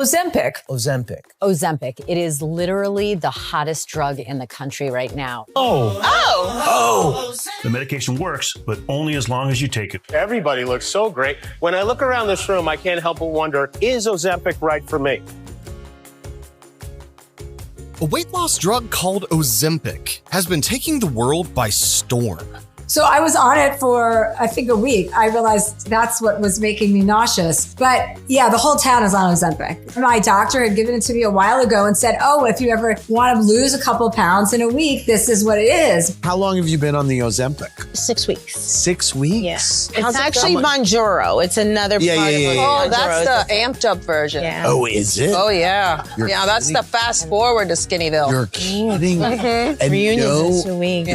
Ozempic. Ozempic. Ozempic. It is literally the hottest drug in the country right now. Oh! The medication works, but only as long as you take it. Everybody looks so great. When I look around this room, I can't help but wonder, is Ozempic right for me? A weight loss drug called Ozempic has been taking the world by storm. So I was on it for, I think, a week. I realized that's what was making me nauseous. But yeah, the whole town is on Ozempic. My doctor had given it to me a while ago and said, oh, if you ever want to lose a couple pounds in a week, this is what it is. How long have you been on the Ozempic? 6 weeks. 6 weeks? Yes. It's actually Mounjaro. It's another part of it. Oh, that's the amped up version. Yeah. Oh, is it? Oh, yeah. You're That's kidding? the fast forward to Skinnyville. You're kidding. And Reunion this week.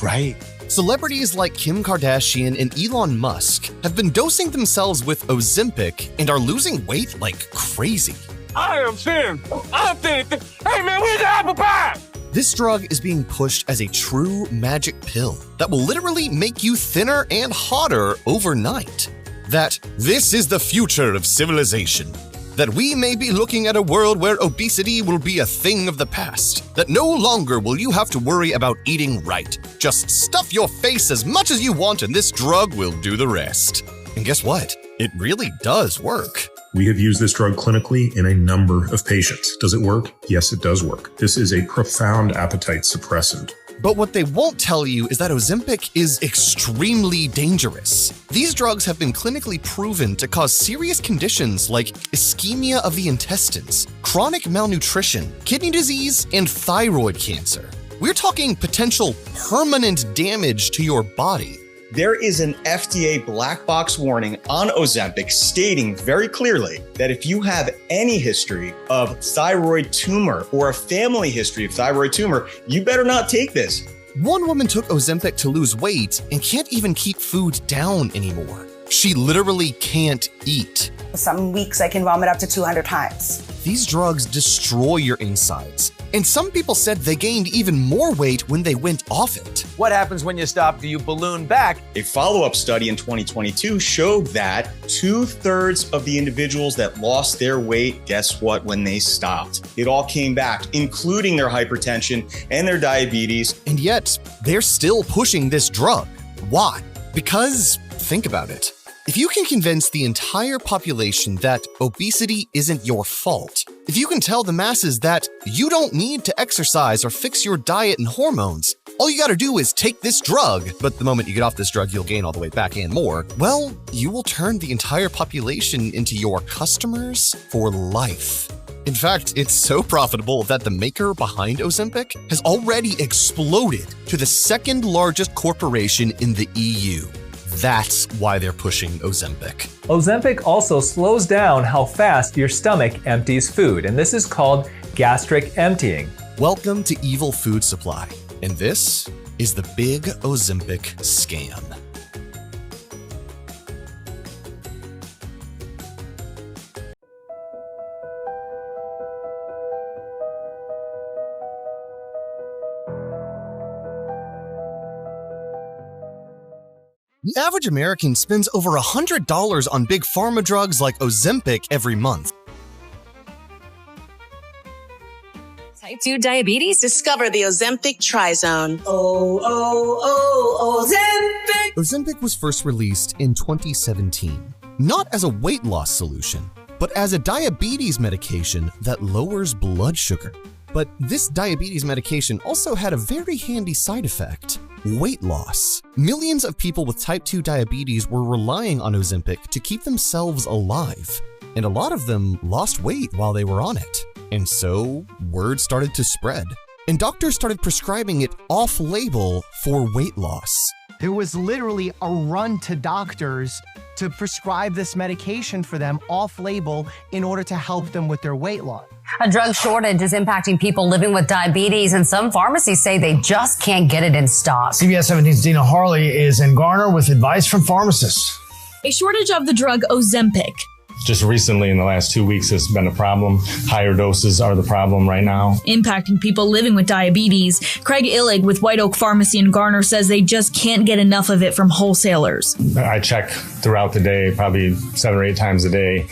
right. Celebrities like Kim Kardashian and Elon Musk have been dosing themselves with Ozempic and are losing weight like crazy. I am thin. Hey, man, where's the apple pie? This drug is being pushed as a true magic pill that will literally make you thinner and hotter overnight. That this is the future of civilization. That we may be looking at a world where obesity will be a thing of the past. That no longer will you have to worry about eating right. Just stuff your face as much as you want and this drug will do the rest. And guess what? It really does work. We have used this drug clinically in a number of patients. Does it work? Yes, it does work. This is a profound appetite suppressant. But what they won't tell you is that Ozempic is extremely dangerous. These drugs have been clinically proven to cause serious conditions like ischemia of the intestines, chronic malnutrition, kidney disease, and thyroid cancer. We're talking potential permanent damage to your body. There is an FDA black box warning on Ozempic stating very clearly that if you have any history of thyroid tumor or a family history of thyroid tumor, you better not take this. One woman took Ozempic to lose weight and can't even keep food down anymore. She literally can't eat. Some weeks I can vomit up to 200 times. These drugs destroy your insides. And some people said they gained even more weight when they went off it. What happens when you stop? Do you balloon back? A follow-up study in 2022 showed that 2/3 of the individuals that lost their weight, guess what, when they stopped? It all came back, including their hypertension and their diabetes. And yet, they're still pushing this drug. Why? Because, think about it. If you can convince the entire population that obesity isn't your fault, if you can tell the masses that you don't need to exercise or fix your diet and hormones, all you gotta do is take this drug, but the moment you get off this drug, you'll gain all the way back and more, well, you will turn the entire population into your customers for life. In fact, it's so profitable that the maker behind Ozempic has already exploded to the second largest corporation in the EU. That's why they're pushing Ozempic. Ozempic also slows down how fast your stomach empties food, and this is called gastric emptying. Welcome to Evil Food Supply, and this is the big Ozempic scam. The average American spends over $100 on big pharma drugs like Ozempic every month. Type 2 diabetes? Discover the Ozempic Trizone. Ozempic! Ozempic was first released in 2017, not as a weight loss solution, but as a diabetes medication that lowers blood sugar. But this diabetes medication also had a very handy side effect: weight loss. Millions of people with type 2 diabetes were relying on Ozempic to keep themselves alive, and a lot of them lost weight while they were on it. And so, word started to spread, and doctors started prescribing it off-label for weight loss. There was literally a run to doctors to prescribe this medication for them off-label in order to help them with their weight loss. A drug shortage is impacting people living with diabetes, and some pharmacies say they just can't get it in stock. CBS 17's Dina Harley is in Garner with advice from pharmacists. A shortage of the drug Ozempic. Just recently in the last 2 weeks, it's been a problem. Higher doses are the problem right now. Impacting people living with diabetes. Craig Illig with White Oak Pharmacy in Garner says they just can't get enough of it from wholesalers. I check throughout the day, probably 7 or 8 times a day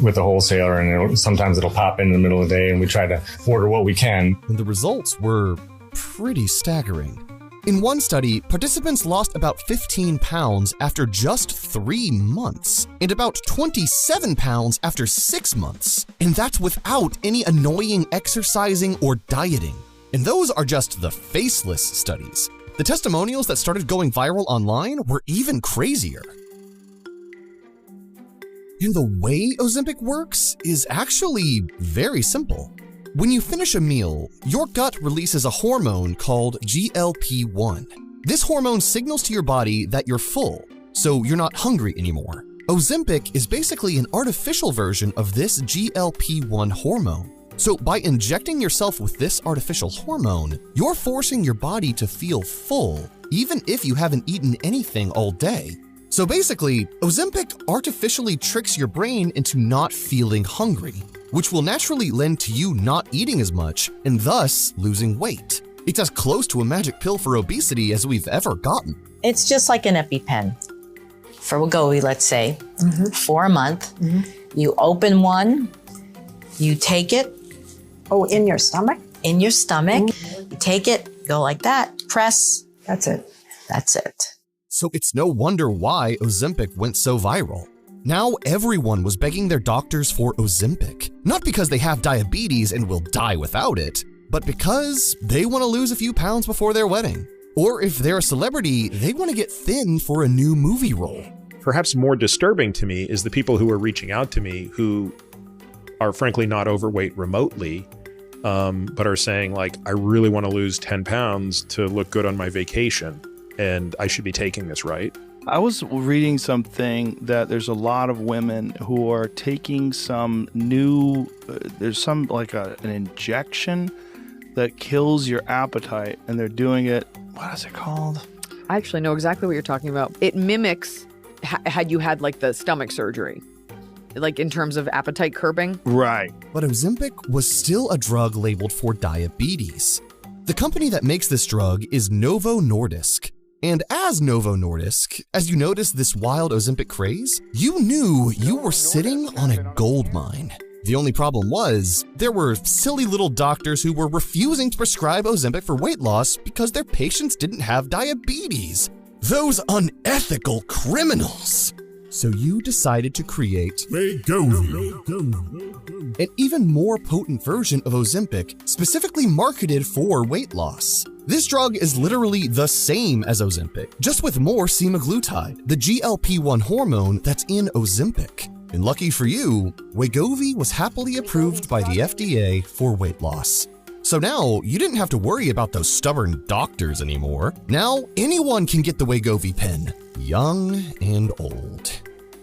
with the wholesaler, and sometimes it'll pop in the middle of the day, and we try to order what we can. And the results were pretty staggering. In one study, participants lost about 15 pounds after just 3 months, and about 27 pounds after 6 months. And that's without any annoying exercising or dieting. And those are just the faceless studies. The testimonials that started going viral online were even crazier. And the way Ozempic works is actually very simple. When you finish a meal, your gut releases a hormone called GLP-1. This hormone signals to your body that you're full, so you're not hungry anymore. Ozempic is basically an artificial version of this GLP-1 hormone. So by injecting yourself with this artificial hormone, you're forcing your body to feel full, even if you haven't eaten anything all day. So basically, Ozempic artificially tricks your brain into not feeling hungry, which will naturally lend to you not eating as much and thus losing weight. It's as close to a magic pill for obesity as we've ever gotten. It's just like an EpiPen for Wegovy, let's say, for a month. You open one, you take it. Oh, in your stomach? In your stomach. You take it, go like that, press. That's it. That's it. So it's no wonder why Ozempic went so viral. Now everyone was begging their doctors for Ozempic, not because they have diabetes and will die without it, but because they want to lose a few pounds before their wedding. Or if they're a celebrity, they want to get thin for a new movie role. Perhaps more disturbing to me is the people who are reaching out to me who are frankly not overweight remotely, but are saying like, I really want to lose 10 pounds to look good on my vacation, and I should be taking this, right? I was reading something that there's a lot of women who are taking some new, there's some like an injection that kills your appetite, and they're doing it, what is it called? I actually know exactly what you're talking about. It mimics had you had like the stomach surgery, like in terms of appetite curbing. Right. But Ozempic was still a drug labeled for diabetes. The company that makes this drug is Novo Nordisk. And as Novo Nordisk, as you noticed this wild Ozempic craze, you knew you were sitting on a gold mine. The only problem was, there were silly little doctors who were refusing to prescribe Ozempic for weight loss because their patients didn't have diabetes. Those unethical criminals! So you decided to create Wegovy, an even more potent version of Ozempic specifically marketed for weight loss. This drug is literally the same as Ozempic, just with more semaglutide, the GLP-1 hormone that's in Ozempic. And lucky for you, Wegovy was happily approved by the FDA for weight loss. So now, you didn't have to worry about those stubborn doctors anymore. Now, anyone can get the Wegovy pen, young and old.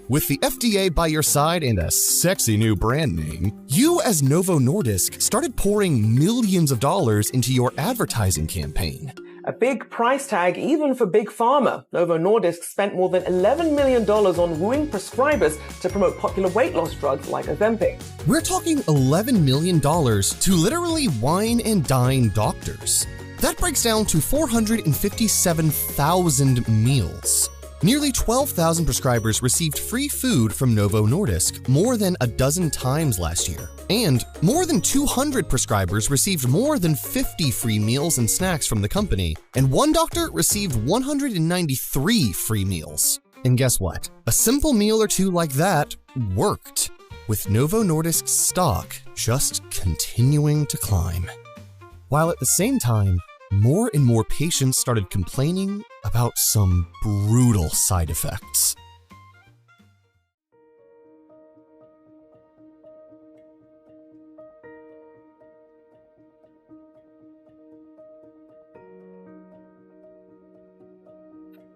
With the FDA by your side and a sexy new brand name, you as Novo Nordisk started pouring millions of dollars into your advertising campaign. A big price tag even for Big Pharma. Novo Nordisk spent more than $11 million on wooing prescribers to promote popular weight loss drugs like Ozempic. We're talking $11 million to literally wine and dine doctors. That breaks down to 457,000 meals. Nearly 12,000 prescribers received free food from Novo Nordisk more than a dozen times last year. And more than 200 prescribers received more than 50 free meals and snacks from the company. And one doctor received 193 free meals. And guess what? A simple meal or two like that worked, with Novo Nordisk's stock just continuing to climb. While at the same time, more and more patients started complaining about some brutal side effects.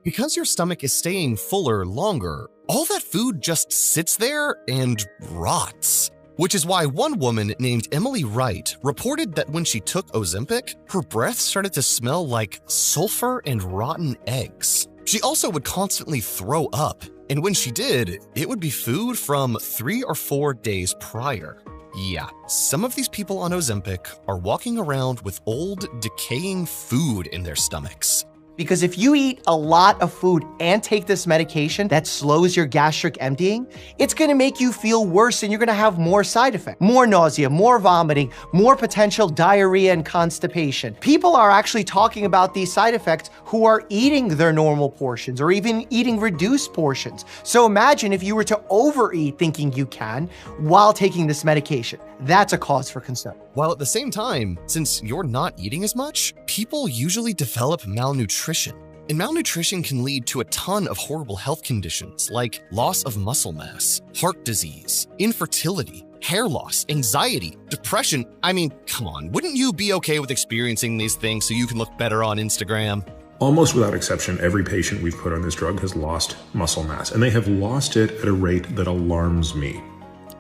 Because your stomach is staying fuller longer, all that food just sits there and rots. Which is why one woman named Emily Wright reported that when she took Ozempic, her breath started to smell like sulfur and rotten eggs. She also would constantly throw up, And when she did, it would be food from 3 or 4 days prior. Yeah, some of these people on Ozempic are walking around with old, decaying food in their stomachs. Because if you eat a lot of food and take this medication that slows your gastric emptying, it's gonna make you feel worse and you're gonna have more side effects. More nausea, more vomiting, more potential diarrhea and constipation. People are actually talking about these side effects who are eating their normal portions or even eating reduced portions. So imagine if you were to overeat thinking you can while taking this medication. That's a cause for concern. While at the same time, since you're not eating as much, people usually develop malnutrition. And malnutrition can lead to a ton of horrible health conditions like loss of muscle mass, heart disease, infertility, hair loss, anxiety, depression. I mean, come on, wouldn't you be okay with experiencing these things so you can look better on Instagram? Almost without exception, every patient we've put on this drug has lost muscle mass, and they have lost it at a rate that alarms me.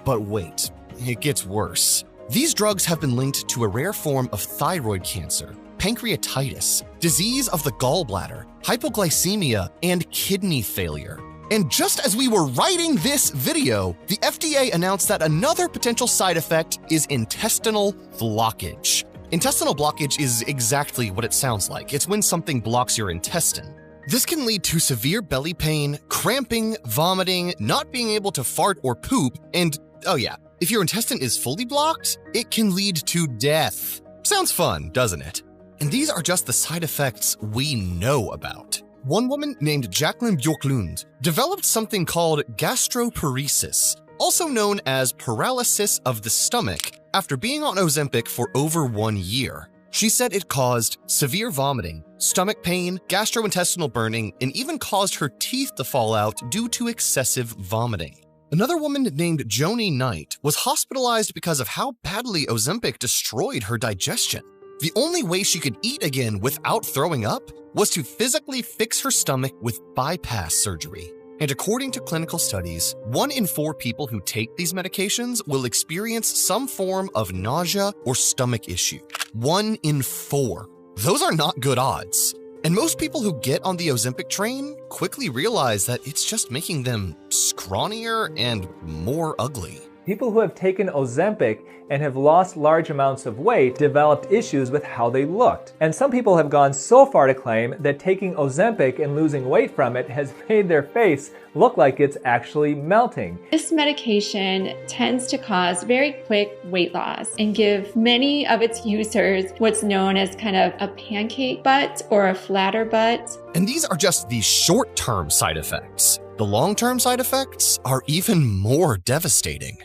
But wait, it gets worse. These drugs have been linked to a rare form of thyroid cancer, pancreatitis, disease of the gallbladder, hypoglycemia, and kidney failure. And just as we were writing this video, the FDA announced that another potential side effect is intestinal blockage. Intestinal blockage is exactly what it sounds like. It's when something blocks your intestine. This can lead to severe belly pain, cramping, vomiting, not being able to fart or poop, and, oh yeah, if your intestine is fully blocked, it can lead to death. Sounds fun, doesn't it? And these are just the side effects we know about. One woman named Jacqueline Bjorklund developed something called gastroparesis, also known as paralysis of the stomach, after being on Ozempic for over 1 year. She said it caused severe vomiting, stomach pain, gastrointestinal burning, and even caused her teeth to fall out due to excessive vomiting. Another woman named Joni Knight was hospitalized because of how badly Ozempic destroyed her digestion. The only way she could eat again without throwing up was to physically fix her stomach with bypass surgery. And according to clinical studies, 1 in 4 people who take these medications will experience some form of nausea or stomach issue. 1 in 4. Those are not good odds. And most people who get on the Ozempic train quickly realize that it's just making them scrawnier and more ugly. People who have taken Ozempic and have lost large amounts of weight developed issues with how they looked. And some people have gone so far to claim that taking Ozempic and losing weight from it has made their face look like it's actually melting. This medication tends to cause very quick weight loss and give many of its users what's known as kind of a pancake butt or a flatter butt. And these are just the short-term side effects. The long-term side effects are even more devastating.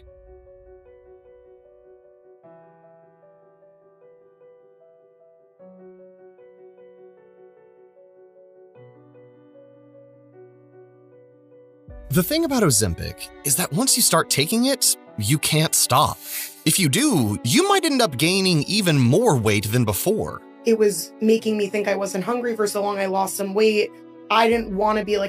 The thing about Ozempic is that once you start taking it, you can't stop. If you do, you might end up gaining even more weight than before. It was making me think I wasn't hungry for so long. I lost some weight. I didn't want to be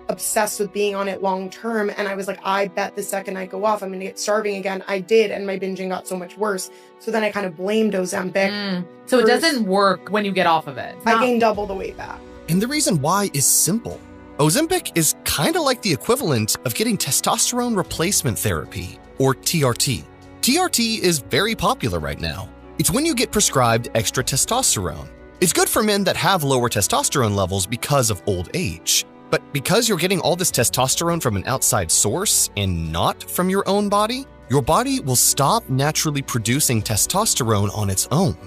obsessed with being on it long term. And I was like, I bet the second I go off, I'm going to get starving again. I did. And my binging got so much worse. So then I kind of blamed Ozempic. So it doesn't work when you get off of it. I gained double the weight back. And the reason why is simple. Ozempic is kind of like the equivalent of getting testosterone replacement therapy, or TRT. TRT is very popular right now. It's when you get prescribed extra testosterone. It's good for men that have lower testosterone levels because of old age. But because you're getting all this testosterone from an outside source and not from your own body, your body will stop naturally producing testosterone on its own.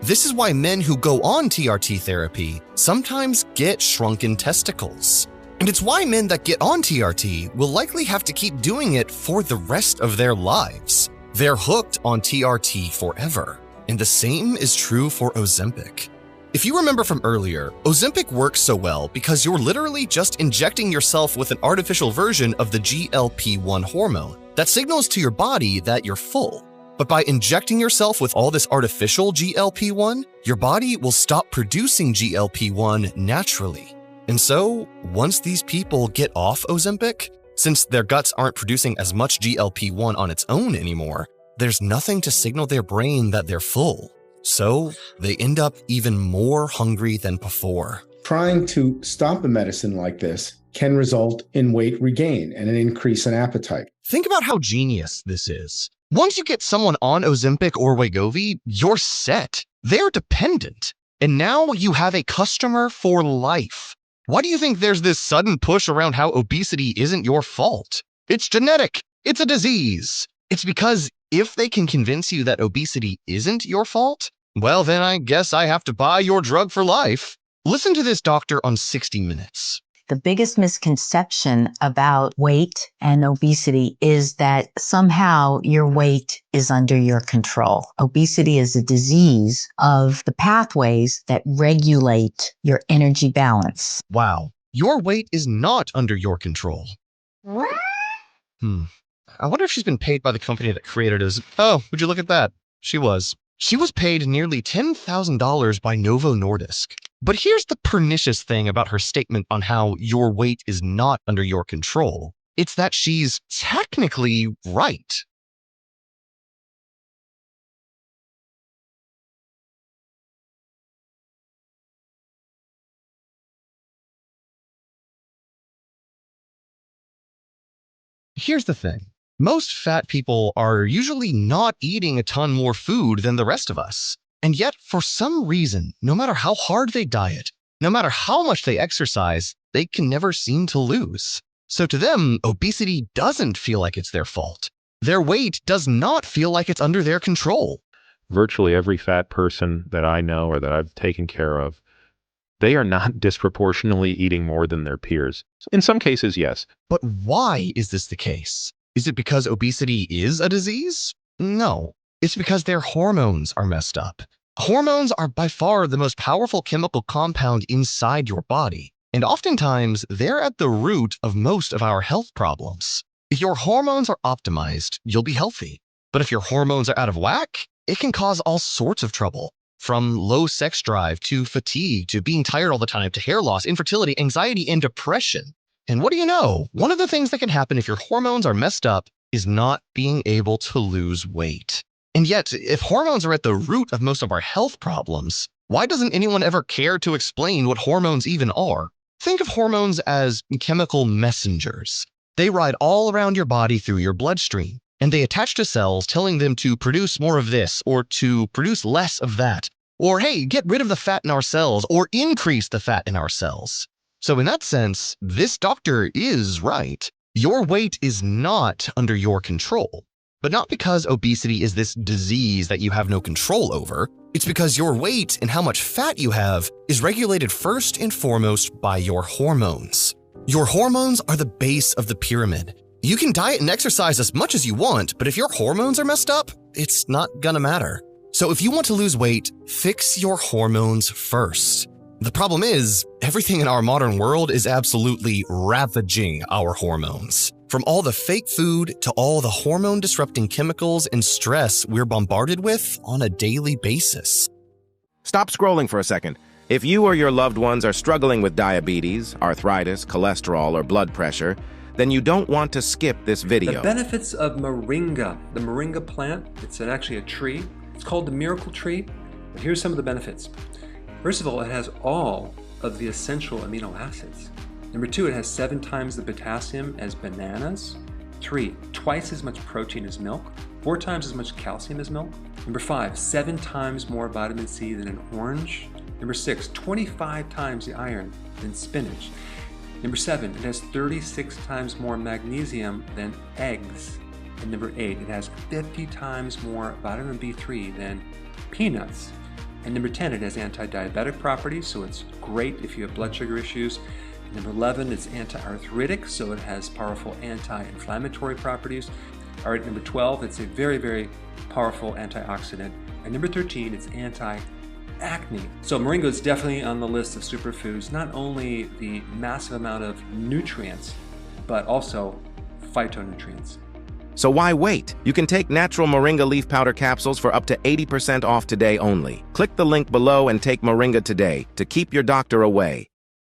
This is why men who go on TRT therapy sometimes get shrunken testicles. And it's why men that get on TRT will likely have to keep doing it for the rest of their lives. They're hooked on TRT forever. And the same is true for Ozempic. If you remember from earlier, Ozempic works so well because you're literally just injecting yourself with an artificial version of the GLP-1 hormone that signals to your body that you're full. But by injecting yourself with all this artificial GLP-1, your body will stop producing GLP-1 naturally. And so, once these people get off Ozempic, since their guts aren't producing as much GLP-1 on its own anymore, there's nothing to signal their brain that they're full. So, they end up even more hungry than before. Trying to stop a medicine like this can result in weight regain and an increase in appetite. Think about how genius this is. Once you get someone on Ozempic or Wegovy, you're set. They're dependent. And now you have a customer for life. Why do you think there's this sudden push around how obesity isn't your fault? It's genetic. It's a disease. It's because if they can convince you that obesity isn't your fault, well, then I guess I have to buy your drug for life. Listen to this doctor on 60 Minutes. The biggest misconception about weight and obesity is that somehow your weight is under your control. Obesity is a disease of the pathways that regulate your energy balance. Wow, your weight is not under your control. I wonder if she's been paid by the company that created us. Oh, would you look at that? She was. She was paid nearly $10,000 by Novo Nordisk. But here's the pernicious thing about her statement on how your weight is not under your control. It's that she's technically right. Here's the thing. Most fat people are usually not eating a ton more food than the rest of us. And yet, for some reason, no matter how hard they diet, no matter how much they exercise, they can never seem to lose. So to them, obesity doesn't feel like it's their fault. Their weight does not feel like it's under their control. Virtually every fat person that I know or that I've taken care of, they are not disproportionately eating more than their peers. In some cases, yes. But why is this the case? Is it because obesity is a disease? No. It's because their hormones are messed up. Hormones are by far the most powerful chemical compound inside your body, and oftentimes they're at the root of most of our health problems. If your hormones are optimized, you'll be healthy. But if your hormones are out of whack, it can cause all sorts of trouble, from low sex drive to fatigue to being tired all the time to hair loss, infertility, anxiety, and depression. And what do you know? One of the things that can happen if your hormones are messed up is not being able to lose weight. And yet, if hormones are at the root of most of our health problems, why doesn't anyone ever care to explain what hormones even are? Think of hormones as chemical messengers. They ride all around your body through your bloodstream, and they attach to cells telling them to produce more of this or to produce less of that, or hey, get rid of the fat in our cells or increase the fat in our cells. So in that sense, this doctor is right. Your weight is not under your control. But not because obesity is this disease that you have no control over. It's because your weight and how much fat you have is regulated first and foremost by your hormones. Your hormones are the base of the pyramid. You can diet and exercise as much as you want, but if your hormones are messed up, it's not gonna matter. So if you want to lose weight, fix your hormones first. The problem is, everything in our modern world is absolutely ravaging our hormones. From all the fake food to all the hormone-disrupting chemicals and stress we're bombarded with on a daily basis. Stop scrolling for a second. If you or your loved ones are struggling with diabetes, arthritis, cholesterol, or blood pressure, then you don't want to skip this video. The benefits of moringa. The moringa plant, it's actually a tree. It's called the miracle tree. But here's some of the benefits. First of all, it has all of the essential amino acids. Number 2, it has 7 times the potassium as bananas. 3, twice as much protein as milk. 4 times as much calcium as milk. Number 5, 7 times more vitamin C than an orange. Number 6, 25 times the iron than spinach. Number 7, it has 36 times more magnesium than eggs. And number 8, it has 50 times more vitamin B3 than peanuts. And number 10, it has anti-diabetic properties, so it's great if you have blood sugar issues. Number 11, it's anti-arthritic, so it has powerful anti-inflammatory properties. All right, number 12, it's a very, very powerful antioxidant. And number 13, it's anti-acne. So moringa is definitely on the list of superfoods, not only the massive amount of nutrients, but also phytonutrients. So why wait? You can take natural moringa leaf powder capsules for up to 80% off today only. Click the link below and take moringa today to keep your doctor away.